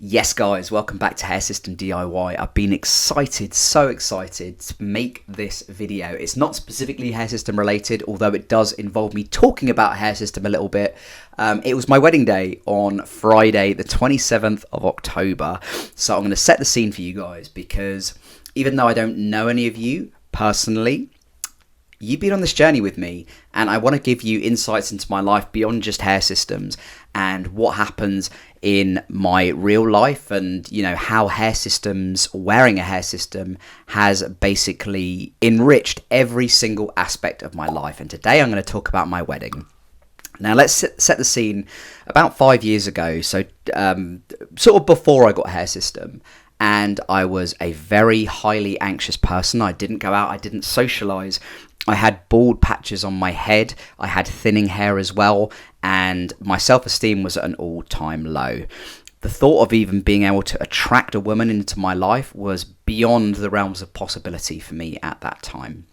Yes guys, welcome back to Hair System DIY. I've been so excited to make this video. It's not specifically hair system related, although it does involve me talking about hair system a little bit. It was my wedding day on Friday, the 27th of October. So I'm going to set the scene for you guys because even though I don't know any of you personally, you've been on this journey with me, and I want to give you insights into my life beyond just hair systems and what happens in my real life, and how hair systems, wearing a hair system, has basically enriched every single aspect of my life. And today I'm going to talk about my wedding. Now let's set the scene. About 5 years ago, so sort of before I got a hair system, and I was a very highly anxious person. I didn't go out, I didn't socialise. I had bald patches on my head, I had thinning hair as well, and my self-esteem was at an all-time low. The thought of even being able to attract a woman into my life was beyond the realms of possibility for me at that time.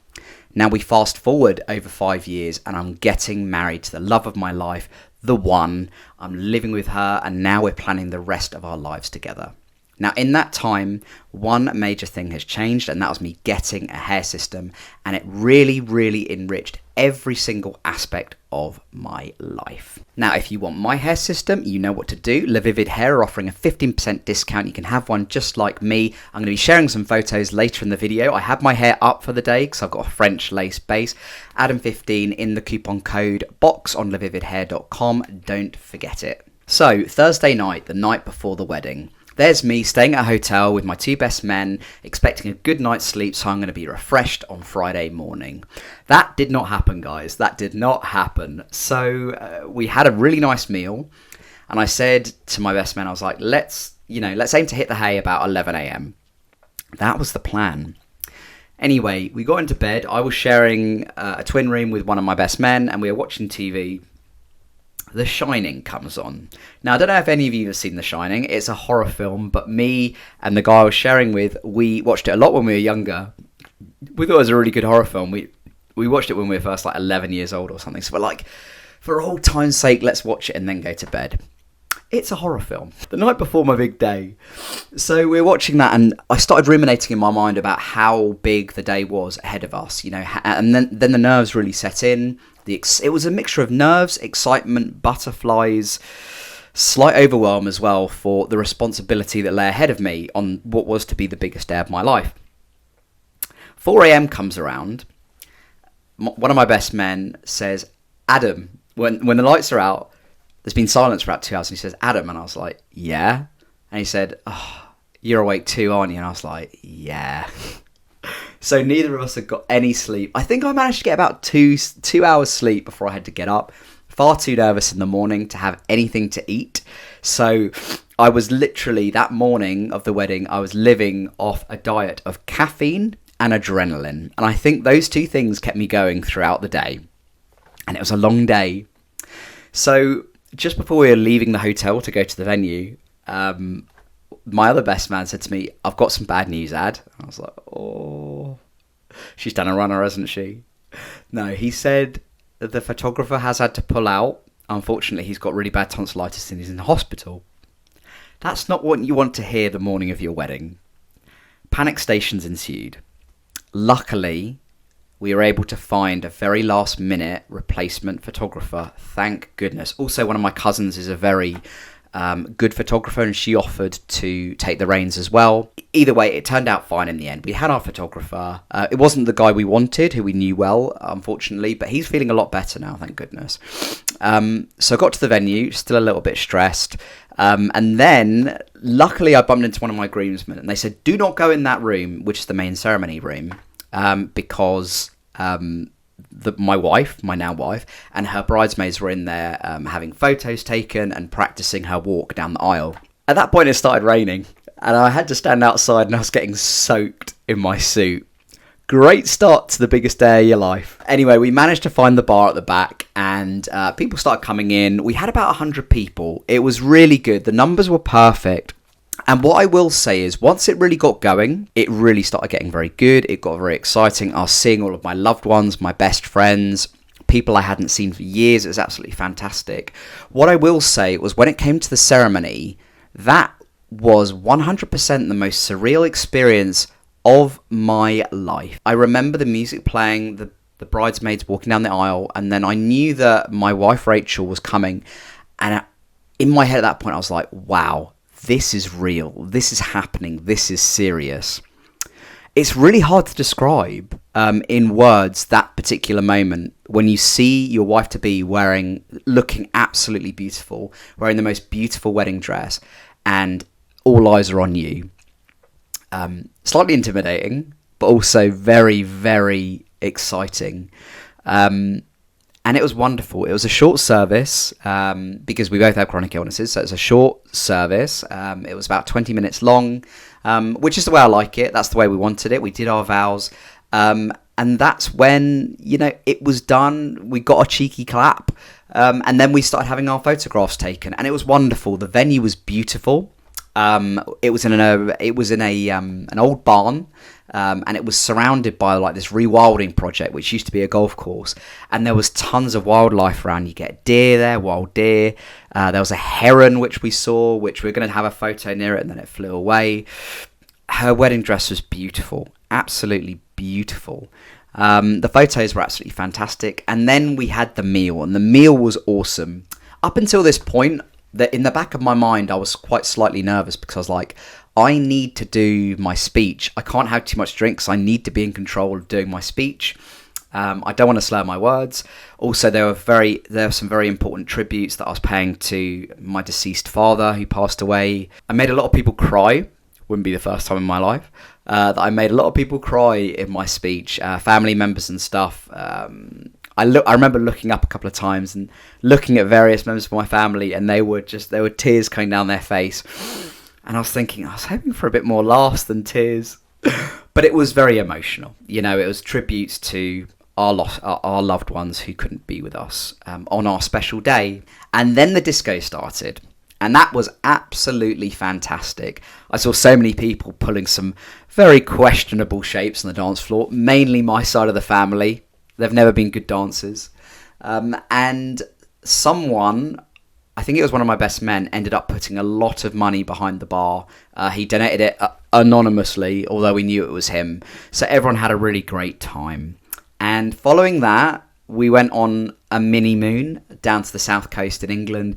Now we fast forward over 5 years and I'm getting married to the love of my life, the one. I'm living with her, and now we're planning the rest of our lives together. Now, in that time, one major thing has changed, and that was me getting a hair system, and it really enriched every single aspect of my life. Now, if you want my hair system, you know what to do. Vivid Hair are offering a 15% discount. You can have one just like me. I'm going to be sharing some photos later in the video. I have my hair up for the day because I've got a French lace base. Adam15 in the coupon code box on levividhair.com. Don't forget it. So, Thursday night, the night before the wedding, there's me staying at a hotel with my two best men, expecting a good night's sleep, so I'm going to be refreshed on Friday morning. That did not happen, guys. That did not happen. So we had a really nice meal, and I said to my best man, I was like, let's aim to hit the hay about 11 a.m. That was the plan. Anyway, we got into bed. I was sharing a twin room with one of my best men, and we were watching TV. The Shining comes on. Now, I don't know if any of you have seen The Shining. It's a horror film, but me and the guy I was sharing with, we watched it a lot when we were younger. We thought it was a really good horror film. We watched it when we were first 11 years old or something. So we're like, for old time's sake, let's watch it and then go to bed. It's a horror film. The night before my big day. So we were watching that, and I started ruminating in my mind about how big the day was ahead of us, and then the nerves really set in. It was a mixture of nerves, excitement, butterflies, slight overwhelm as well for the responsibility that lay ahead of me on what was to be the biggest day of my life. 4 a.m. comes around. One of my best men says, Adam, when the lights are out, there's been silence for about 2 hours, and he says, Adam, and I was like, yeah. And he said, oh, you're awake too, aren't you? And I was like, yeah. So neither of us had got any sleep. I think I managed to get about two hours sleep before I had to get up. Far too nervous in the morning to have anything to eat. So I was literally, that morning of the wedding, I was living off a diet of caffeine and adrenaline. And I think those two things kept me going throughout the day. And it was a long day. So just before we were leaving the hotel to go to the venue, my other best man said to me, I've got some bad news, Ad. I was like, oh, she's done a runner, hasn't she? No, he said that the photographer has had to pull out. Unfortunately, he's got really bad tonsillitis and he's in the hospital. That's not what you want to hear the morning of your wedding. Panic stations ensued. Luckily, we were able to find a very last minute replacement photographer. Thank goodness. Also, one of my cousins is a very good photographer, and she offered to take the reins as well. Either way, it turned out fine in the end. We had our photographer. It wasn't the guy we wanted, who we knew well, unfortunately, but he's feeling a lot better now, thank goodness. So I got to the venue, still a little bit stressed. And then, luckily, I bumped into one of my groomsmen, and they said, do not go in that room, which is the main ceremony room, because my now wife, and her bridesmaids were in there having photos taken and practicing her walk down the aisle. At that point, it started raining, and I had to stand outside, and I was getting soaked in my suit. Great start to the biggest day of your life. Anyway, we managed to find the bar at the back, and people started coming in. We had about 100 people. It was really good. The numbers were perfect. And what I will say is, once it really got going, it really started getting very good. It got very exciting. I was seeing all of my loved ones, my best friends, people I hadn't seen for years. It was absolutely fantastic. What I will say was, when it came to the ceremony, that was 100% the most surreal experience of my life. I remember the music playing, the bridesmaids walking down the aisle, and then I knew that my wife Rachel was coming, and in my head at that point I was like, wow, this is real, this is happening, this is serious. It's really hard to describe in words that particular moment when you see your wife-to-be looking absolutely beautiful, wearing the most beautiful wedding dress, and all eyes are on you. Slightly intimidating, but also very, very exciting. And it was wonderful. It was a short service because we both have chronic illnesses, so it's a short service. It was about 20 minutes long, which is the way I like it. That's the way we wanted it. We did our vows. And that's when, it was done. We got a cheeky clap. And then we started having our photographs taken. And it was wonderful. The venue was beautiful. It was in an old barn, and it was surrounded by like this rewilding project, which used to be a golf course, and there was tons of wildlife around. You get deer there, wild deer. There was a heron which we saw, which we were going to have a photo near it, and then it flew away. Her wedding dress was beautiful, absolutely beautiful. The photos were absolutely fantastic, and then we had the meal, and the meal was awesome. Up until this point, that in the back of my mind, I was quite slightly nervous because I was like, I need to do my speech. I can't have too much drink because I need to be in control of doing my speech. I don't want to slur my words. Also, there were some very important tributes that I was paying to my deceased father who passed away. I made a lot of people cry. Wouldn't be the first time in my life that I made a lot of people cry in my speech. Family members and stuff. I remember looking up a couple of times and looking at various members of my family, and there were tears coming down their face. And I was thinking, I was hoping for a bit more laughs than tears. But it was very emotional. It was tributes to our loved ones who couldn't be with us on our special day. And then the disco started. And that was absolutely fantastic. I saw so many people pulling some very questionable shapes on the dance floor, mainly my side of the family. They've never been good dancers. And someone, I think it was one of my best men, ended up putting a lot of money behind the bar. He donated it anonymously, although we knew it was him. So everyone had a really great time. And following that, we went on a mini moon down to the south coast in England.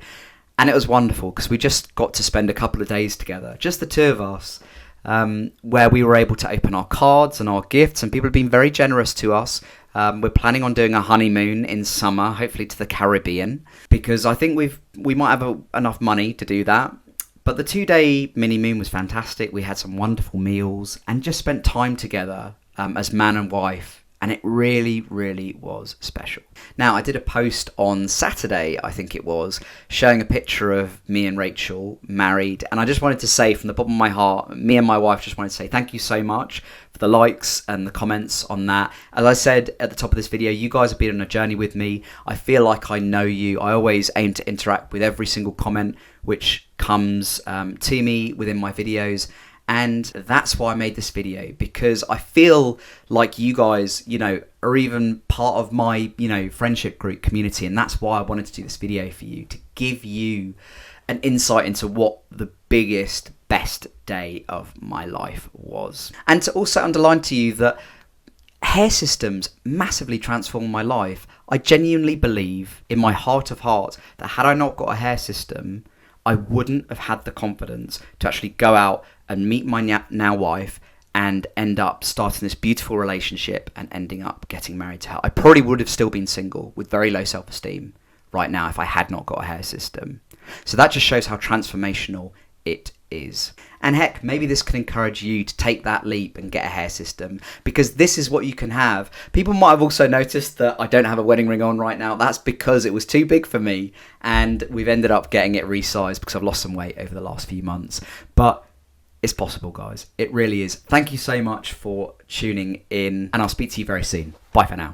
And it was wonderful because we just got to spend a couple of days together, just the two of us, where we were able to open our cards and our gifts. And people have been very generous to us. We're planning on doing a honeymoon in summer, hopefully to the Caribbean, because I think we might have enough money to do that. But the 2-day mini moon was fantastic. We had some wonderful meals and just spent time together as man and wife. And it really, really was special. Now, I did a post on Saturday, I think it was, showing a picture of me and Rachel married. And I just wanted to say from the bottom of my heart, me and my wife just wanted to say thank you so much for the likes and the comments on that. As I said at the top of this video, you guys have been on a journey with me. I feel like I know you. I always aim to interact with every single comment which comes to me within my videos. And that's why I made this video, because I feel like you guys, are even part of my, friendship group community. And that's why I wanted to do this video for you, to give you an insight into what the biggest, best day of my life was. And to also underline to you that hair systems massively transformed my life. I genuinely believe in my heart of hearts that had I not got a hair system, I wouldn't have had the confidence to actually go out and meet my now wife and end up starting this beautiful relationship and ending up getting married to her. I probably would have still been single with very low self-esteem right now if I had not got a hair system. So that just shows how transformational it is. And heck, maybe this can encourage you to take that leap and get a hair system, because this is what you can have. People might have also noticed that I don't have a wedding ring on right now. That's because it was too big for me, and we've ended up getting it resized because I've lost some weight over the last few months. But it's possible, guys. It really is. Thank you so much for tuning in, and I'll speak to you very soon. Bye for now.